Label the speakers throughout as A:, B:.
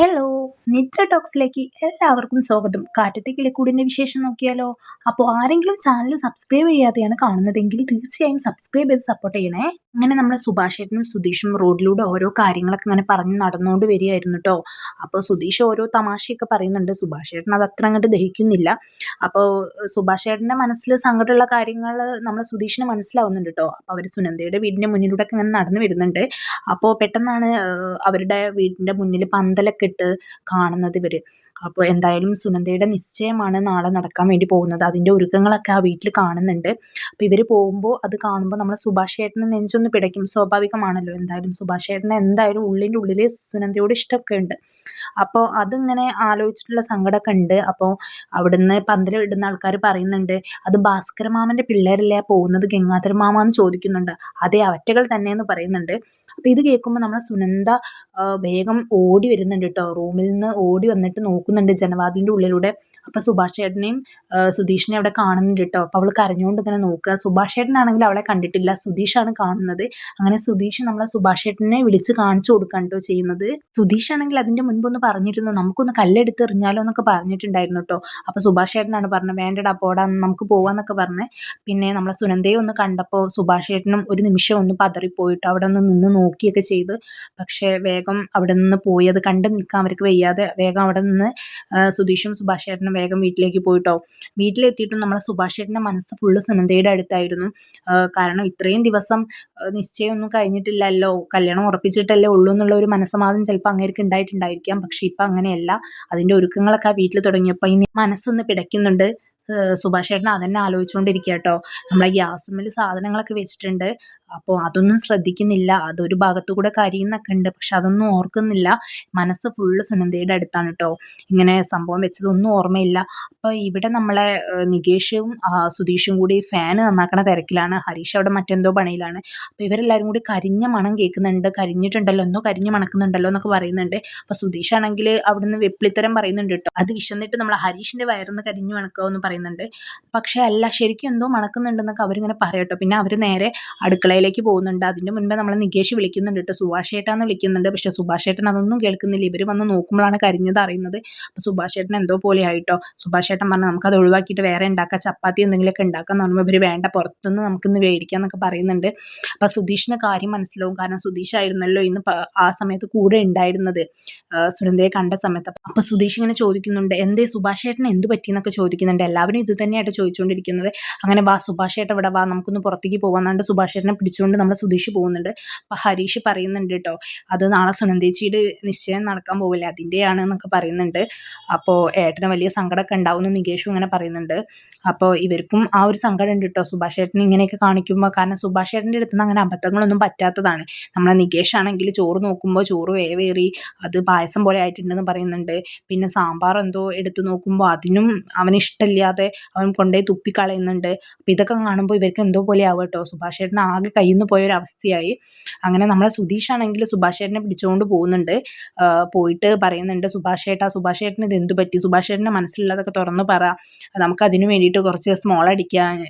A: Hello! നിത്ര ടോക്സിലേക്ക് എല്ലാവർക്കും സ്വാഗതം. കാറ്റത്തെ കിളിക്കൂടിന്റെ വിശേഷം നോക്കിയാലോ? അപ്പോൾ ആരെങ്കിലും ചാനൽ സബ്സ്ക്രൈബ് ചെയ്യാതെയാണ് കാണുന്നതെങ്കിൽ തീർച്ചയായും സബ്സ്ക്രൈബ് ചെയ്ത് സപ്പോർട്ട് ചെയ്യണേ. അങ്ങനെ നമ്മുടെ സുഭാഷേട്ടനും സുധീഷും റോഡിലൂടെ ഓരോ കാര്യങ്ങളൊക്കെ ഇങ്ങനെ പറഞ്ഞ് നടന്നുകൊണ്ട് വരികയായിരുന്നു കേട്ടോ. അപ്പോൾ സുധീഷ് ഓരോ തമാശയൊക്കെ പറയുന്നുണ്ട്. സുഭാഷേട്ടൻ അത് അത്ര അങ്ങോട്ട് ദഹിക്കുന്നില്ല. അപ്പോൾ സുഭാഷേട്ടൻ്റെ മനസ്സിൽ സങ്കടമുള്ള കാര്യങ്ങൾ നമ്മൾ സുധീഷിന് മനസ്സിലാവുന്നുണ്ട് കേട്ടോ. അപ്പോൾ അവർ സുനന്ദയുടെ വീടിൻ്റെ മുന്നിലൂടെ ഒക്കെ ഇങ്ങനെ നടന്നു വരുന്നുണ്ട്. അപ്പോൾ പെട്ടെന്നാണ് അവരുടെ വീടിൻ്റെ മുന്നിൽ പന്തലൊക്കെ ഇട്ട് കാണുന്നത് ഇവര്. അപ്പോൾ എന്തായാലും സുനന്ദയുടെ നിശ്ചയമാണ് നാളെ നടക്കാൻ വേണ്ടി പോകുന്നത്. അതിൻ്റെ ഒരുക്കങ്ങളൊക്കെ ആ വീട്ടിൽ കാണുന്നുണ്ട്. അപ്പോൾ ഇവർ പോകുമ്പോൾ അത് കാണുമ്പോൾ നമ്മളെ സുഭാഷ് ചേട്ടന് നെഞ്ചൊന്ന് പിടയ്ക്കും. സ്വാഭാവികമാണല്ലോ. എന്തായാലും സുഭാഷ് ചേട്ടന് എന്തായാലും ഉള്ളിൻ്റെ ഉള്ളിൽ സുനന്ദയോട് ഇഷ്ടമൊക്കെ ഉണ്ട്. അപ്പോൾ അതിങ്ങനെ ആലോചിച്ചിട്ടുള്ള സങ്കടമൊക്കെ ഉണ്ട്. അപ്പോൾ അവിടുന്ന് പന്തലിടുന്ന ആൾക്കാർ പറയുന്നുണ്ട്, അത് ഭാസ്കര മാമൻ്റെ പിള്ളേരല്ലേ പോകുന്നത്, ഗംഗാധര മാമ എന്ന് ചോദിക്കുന്നുണ്ട്. അതെ, അവറ്റകൾ തന്നെയെന്ന് പറയുന്നുണ്ട്. അപ്പോൾ ഇത് കേൾക്കുമ്പോൾ നമ്മളെ സുനന്ദ വേഗം ഓടി വരുന്നുണ്ട് കേട്ടോ. റൂമിൽ നിന്ന് ഓടി വന്നിട്ട് നോക്കുന്നുണ്ട് ജനവാതിലിൻ്റെ ഉള്ളിലൂടെ. അപ്പോൾ സുഭാഷ് ചേട്ടനെയും സുധീഷിനെയും അവിടെ കാണുന്നുണ്ട് കേട്ടോ. അപ്പോൾ അവൾ കരഞ്ഞുകൊണ്ട് ഇങ്ങനെ നോക്കുക. സുഭാഷ് ചേട്ടനാണെങ്കിൽ അവളെ കണ്ടിട്ടില്ല, സുധീഷാണ് കാണുന്നത്. അങ്ങനെ സുധീഷ് നമ്മളെ സുഭാഷ് ചേട്ടനെ വിളിച്ച് കാണിച്ചു കൊടുക്കാൻ കേട്ടോ ചെയ്യുന്നത്. സുധീഷ് ആണെങ്കിൽ അതിൻ്റെ മുൻപൊന്ന് പറഞ്ഞിരുന്നു, നമുക്കൊന്ന് കല്ലെടുത്ത് എറിഞ്ഞാലോ എന്നൊക്കെ പറഞ്ഞിട്ടുണ്ടായിരുന്നു കേട്ടോ. അപ്പോൾ സുഭാഷ് ചേട്ടനാണ് പറഞ്ഞത്, വേണ്ടടാ പോടാ നമുക്ക് പോവാന്നൊക്കെ പറഞ്ഞ്. പിന്നെ നമ്മളെ സുനന്ദയെ ഒന്ന് കണ്ടപ്പോൾ സുഭാഷ് ചേട്ടനും ഒരു നിമിഷം ഒന്ന് പതറിപ്പോയിട്ട് അവിടെ ഒന്ന് നിന്ന് നോക്കിയൊക്കെ ചെയ്ത്. പക്ഷേ വേഗം അവിടെ നിന്ന് പോയി. അത് കണ്ടു നിൽക്കാൻ അവർക്ക് വയ്യാതെ വേഗം അവിടെ നിന്ന് സുധീഷും സുഭാഷ് ചേട്ടനും വേഗം വീട്ടിലേക്ക് പോയിട്ടോ. വീട്ടിലെത്തിയിട്ടും നമ്മളെ സുഭാഷ് ചേട്ടൻ്റെ മനസ്സ് ഫുള്ള് സുനന്ദയുടെ അടുത്തായിരുന്നു. കാരണം ഇത്രയും ദിവസം നിശ്ചയമൊന്നും കഴിഞ്ഞിട്ടില്ലല്ലോ, കല്യാണം ഉറപ്പിച്ചിട്ടല്ലേ ഉള്ളൂ എന്നുള്ള ഒരു മനസ്സമാധാനം ചിലപ്പോൾ അങ്ങേർക്ക് ഉണ്ടായിട്ടുണ്ടായിരിക്കാം. പക്ഷെ ഇപ്പം അങ്ങനെയല്ല. അതിൻ്റെ ഒരുക്കങ്ങളൊക്കെ ആ വീട്ടിൽ തുടങ്ങിയപ്പോൾ ഇനി മനസ്സൊന്ന് പിടയ്ക്കുന്നുണ്ട്. സുഭാഷ് ചേട്ടൻ അതന്നെ ആലോചിച്ചുകൊണ്ടിരിക്കുക കേട്ടോ. നമ്മളെ ഗ്യാസുമ്മൽ സാധനങ്ങളൊക്കെ വെച്ചിട്ടുണ്ട്. അപ്പോൾ അതൊന്നും ശ്രദ്ധിക്കുന്നില്ല. അതൊരു ഭാഗത്തു കൂടെ കരിയുന്നൊക്കെ ഉണ്ട്. പക്ഷെ അതൊന്നും ഓർക്കുന്നില്ല. മനസ്സ് ഫുള്ള് സുനന്ദയുടെ അടുത്താണ് കേട്ടോ. ഇങ്ങനെ സംഭവം വെച്ചതൊന്നും ഓർമ്മയില്ല. അപ്പോൾ ഇവിടെ നമ്മളെ നികേഷും സുധീഷും കൂടി ഫാൻ നന്നാക്കണ തിരക്കിലാണ്. ഹരീഷ് അവിടെ മറ്റെന്തോ പണിയിലാണ്. അപ്പോൾ ഇവരെല്ലാവരും കൂടി കരിഞ്ഞ മണം കേൾക്കുന്നുണ്ട്. കരിഞ്ഞിട്ടുണ്ടല്ലോ, എന്തോ കരിഞ്ഞ് മണക്കുന്നുണ്ടല്ലോ എന്നൊക്കെ പറയുന്നുണ്ട്. അപ്പോൾ സുധീഷ് ആണെങ്കിൽ അവിടുന്ന് വെപ്പിളിത്തരം പറയുന്നുണ്ട് കേട്ടോ. അത് വിശന്നിട്ട് നമ്മൾ ഹരീഷിൻ്റെ വയറിന്ന് കരിഞ്ഞ് മണക്കാമെന്ന് പറയുന്നുണ്ട്. പക്ഷേ അല്ല, ശരിക്കും എന്തോ മണക്കുന്നുണ്ടെന്നൊക്കെ അവരിങ്ങനെ പറയട്ടോ. പിന്നെ അവർ നേരെ അടുക്കളയിലേക്ക് പോകുന്നുണ്ട്. അതിൻ്റെ മുൻപേ നമ്മളെ നികേഷ് വിളിക്കുന്നുണ്ട് കേട്ടോ. സുഭാഷ് ചേട്ടാന്ന് വിളിക്കുന്നുണ്ട്. പക്ഷേ സുഭാഷ് ചേട്ടൻ അതൊന്നും കേൾക്കുന്നില്ല. ഇവർ വന്ന് നോക്കുമ്പോഴാണ് കരിഞ്ഞത് അറിയുന്നത്. അപ്പോൾ സുഭാഷ് ചേട്ടൻ എന്തോ പോലെ ആയിട്ടോ. സുഭാഷ് ചേട്ടൻ പറഞ്ഞു, നമുക്കത് ഒഴിവാക്കിയിട്ട് വേറെ ഉണ്ടാക്കാം, ചപ്പാത്തി എന്തെങ്കിലുമൊക്കെ ഉണ്ടാക്കാന്ന് പറയുമ്പോൾ ഇവർ വേണ്ട, പുറത്തുനിന്ന് നമുക്കിന്ന് മേടിക്കാമെന്നൊക്കെ പറയുന്നുണ്ട്. അപ്പോൾ സുധീഷിന് കാര്യം മനസ്സിലാവും. കാരണം സുധീഷ് ആയിരുന്നല്ലോ ഇന്ന് ആ സമയത്ത് കൂടെ ഉണ്ടായിരുന്നത്, സുനന്ദയെ കണ്ട സമയത്ത്. അപ്പോൾ സുധീഷ് ഇങ്ങനെ ചോദിക്കുന്നുണ്ട്, എന്തേ സുഭാഷ് ചേട്ടൻ എന്ത് പറ്റിയെന്നൊക്കെ ചോദിക്കുന്നുണ്ട്. എല്ലാവരും ഇത് തന്നെയായിട്ട് ചോദിച്ചുകൊണ്ടിരിക്കുന്നത്. അങ്ങനെ വാ സുഭാഷ് ചേട്ടൻ ഇവിടെ വാ, നമുക്കൊന്ന് പുറത്തേക്ക് പോകാമെന്നാണ്ട് സുഭാഷ് ചേട്ടനെ പിടിച്ചുകൊണ്ട് നമ്മൾ സുധീഷ് പോകുന്നുണ്ട്. അപ്പോൾ ഹരീഷ് പറയുന്നുണ്ട് കേട്ടോ, അത് നാളെ സുനന്ദേച്ചിയുടെ നിശ്ചയം നടക്കാൻ പോവില്ല, അതിൻ്റെയാണ് എന്നൊക്കെ പറയുന്നുണ്ട്. അപ്പോൾ ഏട്ടന് വലിയ സങ്കടമൊക്കെ ഉണ്ടാവും എന്ന് നികേഷും ഇങ്ങനെ പറയുന്നുണ്ട്. അപ്പോൾ ഇവർക്കും ആ ഒരു സങ്കടം ഉണ്ട് കേട്ടോ സുഭാഷ് ചേട്ടൻ ഇങ്ങനെയൊക്കെ കാണിക്കുമ്പോൾ. കാരണം സുഭാഷ് ചേട്ടൻ്റെ അടുത്ത് നിന്ന് അങ്ങനെ അബദ്ധങ്ങളൊന്നും പറ്റാത്തതാണ്. നമ്മളെ നികേഷ് ആണെങ്കിൽ ചോറ് നോക്കുമ്പോൾ ചോറ് വേവേറി അത് പായസം പോലെ ആയിട്ടുണ്ടെന്ന് പറയുന്നുണ്ട്. പിന്നെ സാമ്പാർ എന്തോ എടുത്ത് നോക്കുമ്പോൾ അതിനും അവന് ഇഷ്ടമില്ലാതെ അവൻ കൊണ്ടുപോയി തുപ്പിക്കളയുന്നുണ്ട്. അപ്പോൾ ഇതൊക്കെ കാണുമ്പോൾ ഇവർക്ക് എന്തോ പോലെ ആവും കേട്ടോ. സുഭാഷ് ചേട്ടൻ ആകെ കയ്യിൽ നിന്ന് പോയൊരവസ്ഥയായി. അങ്ങനെ നമ്മളെ സുധീഷ് ആണെങ്കിൽ സുഭാഷ് ചേട്ടനെ പിടിച്ചുകൊണ്ട് പോകുന്നുണ്ട്. പോയിട്ട് പറയുന്നുണ്ട്, സുഭാഷ് ചേട്ടന് ഇത് എന്ത് പറ്റി, സുഭാഷ് ചേട്ടൻ്റെ മനസ്സിലുള്ളതൊക്കെ തുറന്ന് പറ, നമുക്ക് അതിന് വേണ്ടിയിട്ട് കുറച്ച് സ്മോൾ അടിക്കുക,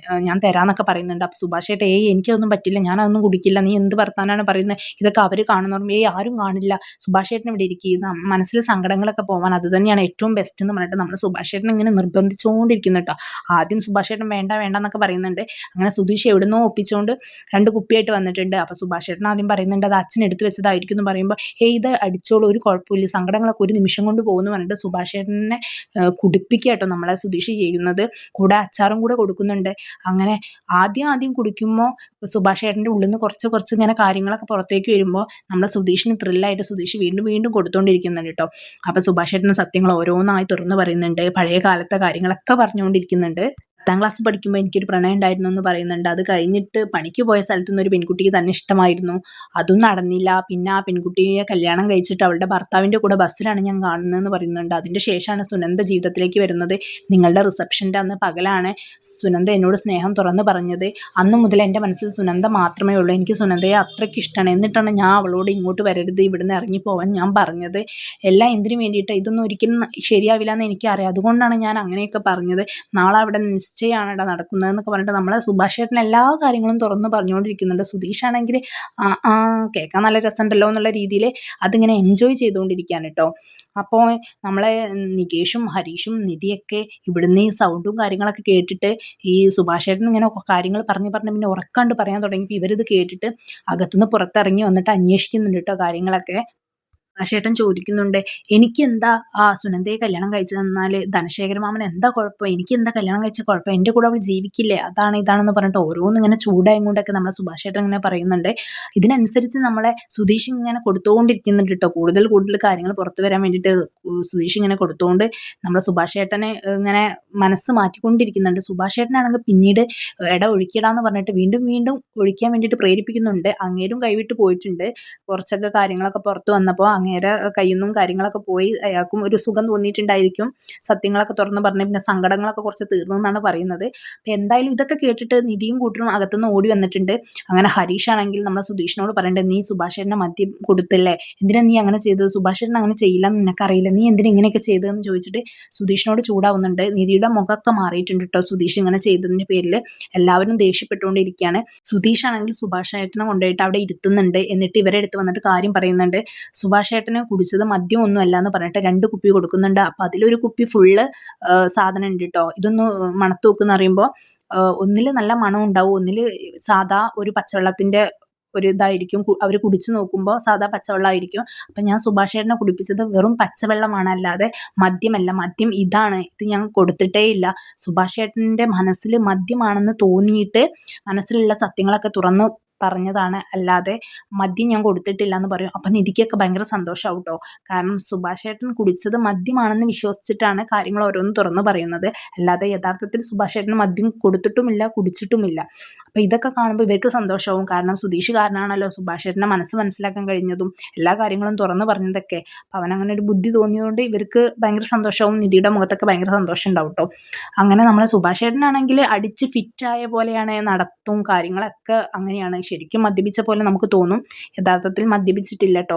A: ഞാൻ തരാമെന്നൊക്കെ പറയുന്നുണ്ട്. അപ്പോൾ സുഭാഷ് ചേട്ടൻ, എനിക്കതൊന്നും പറ്റില്ല, ഞാനതൊന്നും കുടിക്കില്ല, നീ എന്ത് വർത്താനാണ് പറയുന്നത്, ഇതൊക്കെ അവർ കാണുന്ന പറയുമ്പോൾ ആരും കാണില്ല, സുഭാഷ് ചേട്ടൻ ഇവിടെ ഇരിക്കുക, മനസ്സിൽ സങ്കടങ്ങളൊക്കെ പോകാൻ അത് തന്നെയാണ് ഏറ്റവും ബെസ്റ്റ് എന്ന് പറഞ്ഞിട്ട് നമ്മൾ സുഭാഷ് ചേട്ടൻ ഇങ്ങനെ നിർബന്ധിച്ചുകൊണ്ടിരിക്കുന്നു കേട്ടോ. ആദ്യം സുഭാഷ് ചേട്ടൻ വേണ്ട എന്നൊക്കെ പറയുന്നുണ്ട്. അങ്ങനെ സുധീഷ് എവിടുന്നോ ഒപ്പിച്ചുകൊണ്ട് 2 കുപ്പിയായിട്ട് വന്നിട്ടുണ്ട്. അപ്പോൾ സുഭാഷ് ചേട്ടൻ ആദ്യം പറയുന്നുണ്ട്, അത് അച്ഛൻ എടുത്ത് വെച്ചതായിരിക്കും എന്ന് പറയുമ്പോൾ, ഇത് അടിച്ചോളൂ, ഒരു കുഴപ്പമില്ല, സങ്കടങ്ങളൊക്കെ ഒരു നിമിഷം കൊണ്ട് പോകുമെന്ന് പറഞ്ഞിട്ട് സുഭാഷ് ചേട്ടനെ കുടിപ്പിക്കുക കേട്ടോ നമ്മളെ സുധീഷ് ചെയ്യുന്നത്. കൂടെ അച്ചാറും കൂടെ കൊടുക്കുന്നുണ്ട്. അങ്ങനെ ആദ്യം കുടിക്കുമ്പോൾ സുഭാഷ് ചേട്ടൻ്റെ ഉള്ളിൽ നിന്ന് കുറച്ച് ഇങ്ങനെ കാര്യങ്ങളൊക്കെ പുറത്തേക്ക് വരുമ്പോൾ നമ്മളെ സുധീഷിന് ത്രില്ലായിട്ട് സുധീഷ് വീണ്ടും കൊടുത്തുകൊണ്ടിരിക്കുന്നുണ്ട് കേട്ടോ. അപ്പോൾ സുഭാഷ് ചേട്ടൻ്റെ സത്യങ്ങൾ ഓരോന്നായി തുറന്ന് പറയുന്നുണ്ട്. പഴയ കാലത്തെ കാര്യങ്ങളൊക്കെ പറഞ്ഞുകൊണ്ടിരിക്കുന്നുണ്ട്. 10ാം ക്ലാസ് പഠിക്കുമ്പോൾ എനിക്കൊരു പ്രണയം ഉണ്ടായിരുന്നു എന്ന് പറയുന്നുണ്ട്. അത് കഴിഞ്ഞിട്ട് പണിക്ക് പോയ സ്ഥലത്തു നിന്ന് ഒരു പെൺകുട്ടിക്ക് തന്നെ ഇഷ്ടമായിരുന്നു, അതും നടന്നില്ല. പിന്നെ ആ പെൺകുട്ടിയെ കല്യാണം കഴിച്ചിട്ട് അവളുടെ ഭർത്താവിൻ്റെ കൂടെ ബസ്സിലാണ് ഞാൻ കാണുന്നതെന്ന് പറയുന്നുണ്ട്. അതിൻ്റെ ശേഷമാണ് സുനന്ദ ജീവിതത്തിലേക്ക് വരുന്നത്. നിങ്ങളുടെ റിസപ്ഷൻ്റെ അന്ന് പകലാണ് സുനന്ദ എന്നോട് സ്നേഹം തുറന്ന് പറഞ്ഞത്. അന്നു മുതൽ എൻ്റെ മനസ്സിൽ സുനന്ദ മാത്രമേ ഉള്ളൂ, എനിക്ക് സുനന്ദയെ അത്രയ്ക്ക് ഇഷ്ടമാണ്. എന്നിട്ടാണ് ഞാൻ അവളോട് ഇങ്ങോട്ട് വരരുത്, ഇവിടുന്ന് ഇറങ്ങിപ്പോവാൻ ഞാൻ പറഞ്ഞത്. എല്ലാം എന്തിനു വേണ്ടിയിട്ട്, ഇതൊന്നും ഒരിക്കലും ശരിയാവില്ല എന്ന് എനിക്കറിയാം, അതുകൊണ്ടാണ് ഞാൻ അങ്ങനെയൊക്കെ പറഞ്ഞത്. നാളെ അവിടെ നിശ്ചയമാണ് ഇവിടെ നടക്കുന്നതെന്നൊക്കെ പറഞ്ഞിട്ട് നമ്മളെ സുഭാഷ് ചേട്ടൻ എല്ലാ കാര്യങ്ങളും തുറന്ന് പറഞ്ഞുകൊണ്ടിരിക്കുന്നുണ്ട്. സുധീഷാണെങ്കിൽ ആ ആ കേൾക്കാൻ നല്ല രസമുണ്ടല്ലോ എന്നുള്ള രീതിയിൽ അതിങ്ങനെ എൻജോയ് ചെയ്തുകൊണ്ടിരിക്കുകയാണ് കേട്ടോ. അപ്പോൾ നമ്മളെ നികേഷും ഹരീഷും നിധിയൊക്കെ ഇവിടുന്ന് ഈ സൗണ്ടും കാര്യങ്ങളൊക്കെ കേട്ടിട്ട് ഈ സുഭാഷ് ചേട്ടൻ ഇങ്ങനെ കാര്യങ്ങൾ പറഞ്ഞ് പറഞ്ഞ് പിന്നെ ഉറക്കാണ്ട് പറയാൻ തുടങ്ങിയപ്പോൾ ഇവരിത് കേട്ടിട്ട് അകത്തുനിന്ന് പുറത്തിറങ്ങി വന്നിട്ട് അന്വേഷിക്കുന്നുണ്ട് കേട്ടോ കാര്യങ്ങളൊക്കെ. ചേട്ടൻ ചോദിക്കുന്നുണ്ട്, എനിക്കെന്താ സുനന്ദയെ കല്യാണം കഴിച്ചു തന്നാൽ ധനശേഖര മാമന് എന്താ കുഴപ്പം, എനിക്കെന്താ കല്യാണം കഴിച്ച കുഴപ്പം, എൻ്റെ കൂടെ അവൾ ജീവിക്കില്ലേ, അതാണ് ഇതാണെന്ന് പറഞ്ഞിട്ട് ഓരോന്നും ഇങ്ങനെ ചൂടായും കൊണ്ടൊക്കെ നമ്മളെ സുഭാഷ് ചേട്ടൻ ഇങ്ങനെ പറയുന്നുണ്ട്. ഇതിനനുസരിച്ച് നമ്മളെ സുധീഷ് ഇങ്ങനെ കൊടുത്തുകൊണ്ടിരിക്കുന്നുണ്ട് കേട്ടോ. കൂടുതൽ കൂടുതൽ കാര്യങ്ങൾ പുറത്തു വരാൻ വേണ്ടിയിട്ട് സുധീഷ് ഇങ്ങനെ കൊടുത്തുകൊണ്ട് നമ്മളെ സുഭാഷ് ചേട്ടനെ ഇങ്ങനെ മനസ്സ് മാറ്റിക്കൊണ്ടിരിക്കുന്നുണ്ട്. സുഭാഷ് ചേട്ടനാണെങ്കിൽ പിന്നീട് ഒഴുക്കിയിടാന്ന് പറഞ്ഞിട്ട് വീണ്ടും വീണ്ടും ഒഴിക്കാൻ വേണ്ടിയിട്ട് പ്രേരിപ്പിക്കുന്നുണ്ട്. അങ്ങേരും കൈവിട്ട് പോയിട്ടുണ്ട്. കുറച്ചൊക്കെ കാര്യങ്ങളൊക്കെ പുറത്ത് വന്നപ്പോൾ അങ്ങേരെ കയ്യിൽ നിന്നും കാര്യങ്ങളൊക്കെ പോയി അയാൾക്കും ഒരു സുഖം തോന്നിയിട്ടുണ്ടായിരിക്കും. സത്യങ്ങളൊക്കെ തുറന്ന് പറഞ്ഞ് പിന്നെ സങ്കടങ്ങളൊക്കെ കുറച്ച് തീർന്നു എന്നാണ് പറയുന്നത്. അപ്പോൾ എന്തായാലും ഇതൊക്കെ കേട്ടിട്ട് നിധിയും കൂട്ടരും അകത്തുനിന്ന് ഓടി വന്നിട്ടുണ്ട്. അങ്ങനെ ഹരീഷ് ആണെങ്കിൽ നമ്മളെ സുധീഷിനോട് പറയണ്ടേ, നീ സുഭാഷ് ചേട്ടനെ മദ്യം കൊടുത്തില്ലേ, എന്തിനാ നീ അങ്ങനെ ചെയ്തത്, സുഭാഷ് ചേട്ടൻ അങ്ങനെ ചെയ്യില്ല എന്ന് നിനക്കറിയില്ല, നീ എന്തിനാ ഇങ്ങനെയൊക്കെ ചെയ്തതെന്ന് ചോദിച്ചിട്ട് സുധീഷിനോട് ചൂടാവുന്നുണ്ട്. നിധിയുടെ മുഖമൊക്കെ മാറിയിട്ടുണ്ട് കേട്ടോ സുധീഷ് ഇങ്ങനെ ചെയ്തതിൻ്റെ പേരിൽ. എല്ലാവരും ദേഷ്യപ്പെട്ടുകൊണ്ടിരിക്കുകയാണ്. സുധീഷ് ആണെങ്കിൽ സുഭാഷ് ചേട്ടനെ കൊണ്ടുപോയിട്ട് അവിടെ ഇരുത്തുന്നുണ്ട്. എന്നിട്ട് ഇവരെ അടുത്ത് വന്നിട്ട് കാര്യം പറയുന്നുണ്ട്. സുഭാഷ് ചേട്ടന് കുടിച്ചത് മദ്യം ഒന്നും അല്ല എന്ന് പറഞ്ഞിട്ട് 2 കുപ്പി കൊടുക്കുന്നുണ്ട്. അപ്പോൾ അതിലൊരു കുപ്പി ഫുള്ള് സാധനം ഉണ്ട് കേട്ടോ. ഇതൊന്ന് മണത്ത് നോക്കുമെന്ന് പറയുമ്പോൾ ഒന്നിൽ നല്ല മണം ഉണ്ടാവും, ഒന്നിൽ സാധാ ഒരു പച്ചവെള്ളത്തിൻ്റെ ഒരു ഇതായിരിക്കും. അവർ കുടിച്ചു നോക്കുമ്പോൾ സാധാ പച്ചവെള്ളമായിരിക്കും. അപ്പം ഞാൻ സുഭാഷ് ചേട്ടനെ കുടിപ്പിച്ചത് വെറും പച്ചവെള്ളമാണ്, അല്ലാതെ മദ്യമല്ല. മദ്യം ഇതാണ്, ഇത് ഞാൻ കൊടുത്തിട്ടേ ഇല്ല. സുഭാഷ് ചേട്ടൻ്റെ മനസ്സിൽ മദ്യമാണെന്ന് തോന്നിയിട്ട് മനസ്സിലുള്ള സത്യങ്ങളൊക്കെ തുറന്നു പറഞ്ഞതാണ്, അല്ലാതെ മദ്യം ഞാൻ കൊടുത്തിട്ടില്ല എന്ന് പറയും. അപ്പം നിധിക്കൊക്കെ ഭയങ്കര സന്തോഷമാവും കേട്ടോ. കാരണം സുഭാഷ് ചേട്ടൻ കുടിച്ചത് മദ്യമാണെന്ന് വിശ്വസിച്ചിട്ടാണ് കാര്യങ്ങൾ ഓരോന്ന് തുറന്നു പറയുന്നത്, അല്ലാതെ യഥാർത്ഥത്തിൽ സുഭാഷ് ചേട്ടന് മദ്യം കൊടുത്തിട്ടുമില്ല കുടിച്ചിട്ടുമില്ല. അപ്പോൾ ഇതൊക്കെ കാണുമ്പോൾ ഇവർക്ക് സന്തോഷമാവും. കാരണം സുധീഷ് കാരണമാണല്ലോ സുഭാഷ് ചേട്ടൻ്റെ മനസ്സ് മനസ്സിലാക്കാൻ കഴിഞ്ഞതും എല്ലാ കാര്യങ്ങളും തുറന്നു പറഞ്ഞതൊക്കെ. അപ്പോൾ അവനങ്ങനെ ഒരു ബുദ്ധി തോന്നിയതുകൊണ്ട് ഇവർക്ക് ഭയങ്കര സന്തോഷവും. നിധിയുടെ മുഖത്തൊക്കെ ഭയങ്കര സന്തോഷം ഉണ്ടാവും കേട്ടോ. അങ്ങനെ നമ്മളെ സുഭാഷ് ചേട്ടനാണെങ്കിൽ അടിച്ച് ഫിറ്റായ പോലെയാണ് നടത്തും കാര്യങ്ങളൊക്കെ അങ്ങനെയാണ്. ശരിക്കും മദ്യപിച്ച പോലെ നമുക്ക് തോന്നും, യഥാർത്ഥത്തിൽ മദ്യപിച്ചിട്ടില്ല കേട്ടോ.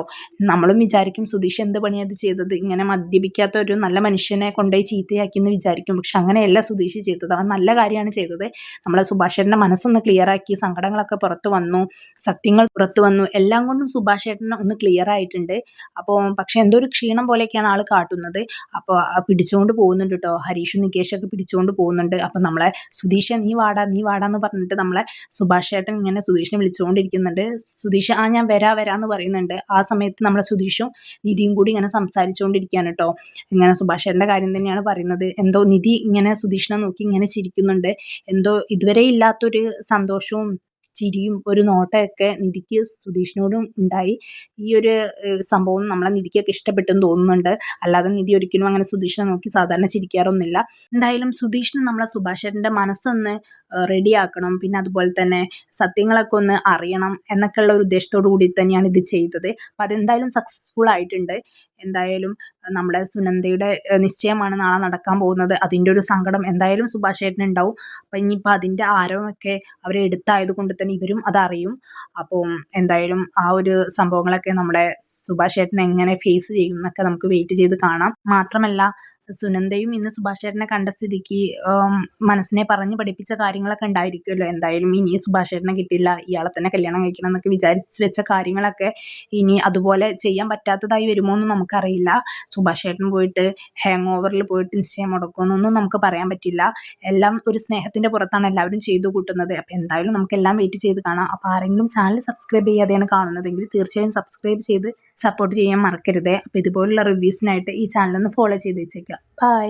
A: നമ്മളും വിചാരിക്കും സുധീഷ് എന്ത് പണിയത് ചെയ്തത്, ഇങ്ങനെ മദ്യപിക്കാത്ത ഒരു നല്ല മനുഷ്യനെ കൊണ്ടുപോയി ചീത്തയാക്കി എന്ന് വിചാരിക്കും. പക്ഷെ അങ്ങനെയല്ല സുധീഷ് ചെയ്തത്, അവൻ നല്ല കാര്യമാണ് ചെയ്തത്. നമ്മളെ സുഭാഷ് ചേട്ടൻ്റെ മനസ്സൊന്ന് ക്ലിയർ ആക്കി, സങ്കടങ്ങളൊക്കെ പുറത്ത് വന്നു, സത്യങ്ങൾ പുറത്തു വന്നു, എല്ലാം കൊണ്ടും സുഭാഷ് ചേട്ടന് ഒന്ന് ക്ലിയർ ആയിട്ടുണ്ട്. അപ്പോൾ പക്ഷെ എന്തോ ഒരു ക്ഷീണം പോലെയൊക്കെയാണ് ആൾ കാട്ടുന്നത്. അപ്പോൾ പിടിച്ചുകൊണ്ട് പോകുന്നുണ്ട് കേട്ടോ. ഹരീഷും നികേഷൊക്കെ പിടിച്ചുകൊണ്ട് പോകുന്നുണ്ട്. അപ്പം നമ്മളെ സുധീഷ് നീ വാടാ നീ വാടാന്ന് പറഞ്ഞിട്ട് നമ്മളെ സുഭാഷ് ചേട്ടൻ ഇങ്ങനെ സുധീഷിനെ വിളിച്ചുകൊണ്ടിരിക്കുന്നുണ്ട്. സുധീഷ് ഞാൻ വരാന്ന് പറയുന്നുണ്ട്. ആ സമയത്ത് നമ്മളെ സുധീഷും നിധിയും കൂടി ഇങ്ങനെ സംസാരിച്ചുകൊണ്ടിരിക്കുകയാണ് കേട്ടോ. ഇങ്ങനെ സുഭാഷ് ചേട്ടൻ്റെ കാര്യം തന്നെയാണ് പറയുന്നത്. എന്തോ നിധി ഇങ്ങനെ സുധീഷിനെ നോക്കി ഇങ്ങനെ ചിരിക്കുന്നുണ്ട്. എന്തോ ഇതുവരെ ഇല്ലാത്തൊരു സന്തോഷവും ചിരിയും ഒരു നോട്ടമൊക്കെ നിധിക്ക് സുധീഷിനോടും ഉണ്ടായി. ഈ ഒരു സംഭവം നമ്മളെ നിധിക്കൊക്കെ ഇഷ്ടപ്പെട്ടെന്ന് തോന്നുന്നുണ്ട്. അല്ലാതെ നിധി ഒരിക്കലും അങ്ങനെ സുധീഷിനെ നോക്കി സാധാരണ ചിരിക്കാറൊന്നുമില്ല. എന്തായാലും സുധീഷിന് നമ്മളെ സുഭാഷ് ചേട്ടൻ്റെ മനസ്സൊന്ന് റെഡിയാക്കണം, പിന്നെ അതുപോലെ തന്നെ സത്യങ്ങളൊക്കെ ഒന്ന് അറിയണം എന്നൊക്കെയുള്ള ഒരു ഉദ്ദേശത്തോടു കൂടി തന്നെയാണ് ഇത് ചെയ്തത്. അപ്പം അതെന്തായാലും സക്സസ്ഫുൾ ആയിട്ടുണ്ട്. എന്തായാലും നമ്മുടെ സുനന്ദയുടെ നിശ്ചയമാണ് നാളെ നടക്കാൻ പോകുന്നത്. അതിൻ്റെ ഒരു സങ്കടം എന്തായാലും സുഭാഷ് ചേട്ടന് ഉണ്ടാവും. അപ്പം ഇനിയിപ്പോൾ അതിൻ്റെ ആരവമൊക്കെ അവർ എടുത്തായത് കൊണ്ട് തന്നെ ഇവരും അതറിയും. അപ്പോൾ എന്തായാലും ആ ഒരു സംഭവങ്ങളൊക്കെ നമ്മുടെ സുഭാഷ് ചേട്ടൻ എങ്ങനെ ഫേസ് ചെയ്യും എന്നൊക്കെ നമുക്ക് വെയിറ്റ് ചെയ്ത് കാണാം. മാത്രമല്ല സുനന്ദയും ഇന്ന് സുഭാഷ് ചേട്ടനെ കണ്ട സ്ഥിതിക്ക് മനസ്സിനെ പറഞ്ഞ് പഠിപ്പിച്ച കാര്യങ്ങളൊക്കെ ഉണ്ടായിരിക്കുമല്ലോ. എന്തായാലും ഇനി സുഭാഷ് ചേട്ടനെ കിട്ടില്ല, ഇയാളെ തന്നെ കല്യാണം കഴിക്കണം എന്നൊക്കെ വിചാരിച്ച് വെച്ച കാര്യങ്ങളൊക്കെ ഇനി അതുപോലെ ചെയ്യാൻ പറ്റാത്തതായി വരുമോ എന്ന് നമുക്കറിയില്ല. സുഭാഷ് ചേട്ടൻ പോയിട്ട് ഹാങ് ഓവറിൽ പോയിട്ട് നിശ്ചയം മുടക്കുമെന്നൊന്നും നമുക്ക് പറയാൻ പറ്റില്ല. എല്ലാം ഒരു സ്നേഹത്തിൻ്റെ പുറത്താണ് എല്ലാവരും ചെയ്തു കൂട്ടുന്നത്. അപ്പോൾ എന്തായാലും നമുക്കെല്ലാം വെയിറ്റ് ചെയ്ത് കാണാം. അപ്പോൾ ആരെങ്കിലും ചാനൽ സബ്സ്ക്രൈബ് ചെയ്യാതെയാണ് കാണുന്നതെങ്കിൽ തീർച്ചയായും സബ്സ്ക്രൈബ് ചെയ്ത് സപ്പോർട്ട് ചെയ്യാൻ മറക്കരുത്. അപ്പോൾ ഇതുപോലുള്ള റിവ്യൂസിനായിട്ട് ഈ ചാനലൊന്ന് ഫോളോ ചെയ്ത് വെച്ചേക്കുക. ബൈ.